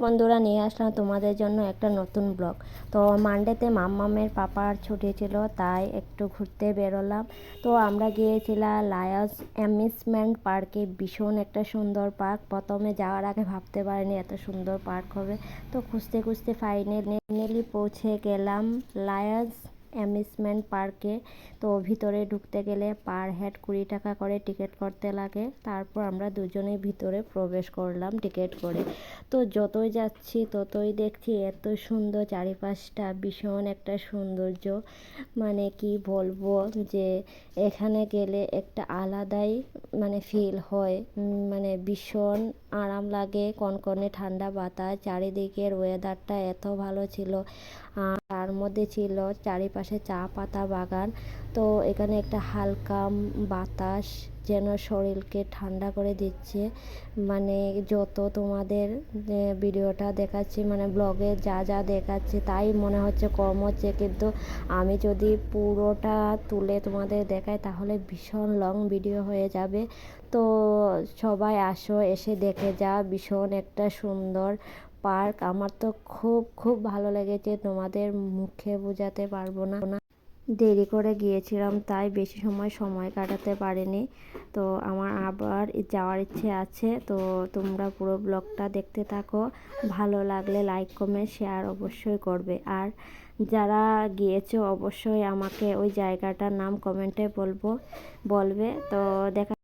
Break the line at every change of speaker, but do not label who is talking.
বন্ধুরা, নিয়ে আসলাম তোমাদের জন্য একটা নতুন ব্লগ। তো মানডেতে মাম্মামের পাপার ছুটি ছিল, তাই একটু ঘুরতে বেরোলাম। তো আমরা গিয়েছিলাম লায়ন্স অ্যামিউজমেন্ট পার্কে। ভীষণ একটা সুন্দর পার্ক। প্রথমে যাওয়ার আগে ভাবতে পারিনি এত সুন্দর পার্ক হবে। তো খুঁজতে খুঁজতে ফাইনালি পৌঁছে গেলাম লায়ন্স অ্যামিউজমেন্ট পার্কে। তো ভিতরে ঢুকতে গেলে পার হেড 20 টাকা করে টিকিট করতে লাগে। তারপর আমরা দুজনেই ভিতরে প্রবেশ করলাম টিকিট করে। তো যতই যাচ্ছি ততই দেখছি এত সুন্দর চারিপাশটা, ভীষণ একটা সৌন্দর্য। মানে কি বলবো, যে এখানে গেলে একটা আলাদাই ফিল হয়। মানে ভীষণ আরাম লাগে, কনকনে ঠান্ডা বাতাস, চারিদিকের ওয়েদারটা এত ভালো ছিল। তার মধ্যে ছিল চারিপাশে চা পাতা বাগান। তো এখানে একটা হালকা বাতাস যেন শরীরকে ঠান্ডা করে দিচ্ছে। যত তোমাদের ভিডিওটা দেখাচ্ছি, ব্লগে যা যা দেখাচ্ছি তাই মনে হচ্ছে কম হচ্ছে, কিন্তু আমি যদি পুরোটা তুলে তোমাদের দেখাই তাহলে ভীষণ লং ভিডিও হয়ে যাবে। তো সবাই আসো, এসে দেখে যা, ভীষণ একটা সুন্দর পার্ক। আমার তো খুব খুব ভালো লেগেছে, তোমাদের মুখে বোঝাতে পারবো না। দেরি করে গিয়েছিলাম তাই বেশি সময় কাটাতে পারিনি। তো আমার আবার যাওয়ার ইচ্ছে আছে। তো তোমরা পুরো ব্লগটা দেখতে থাকো। ভালো লাগলে লাইক কমেন্ট শেয়ার অবশ্যই করবে। আর যারা গিয়েছো অবশ্যই আমাকে ওই জায়গাটার নাম কমেন্টে বলবে। তো দেখা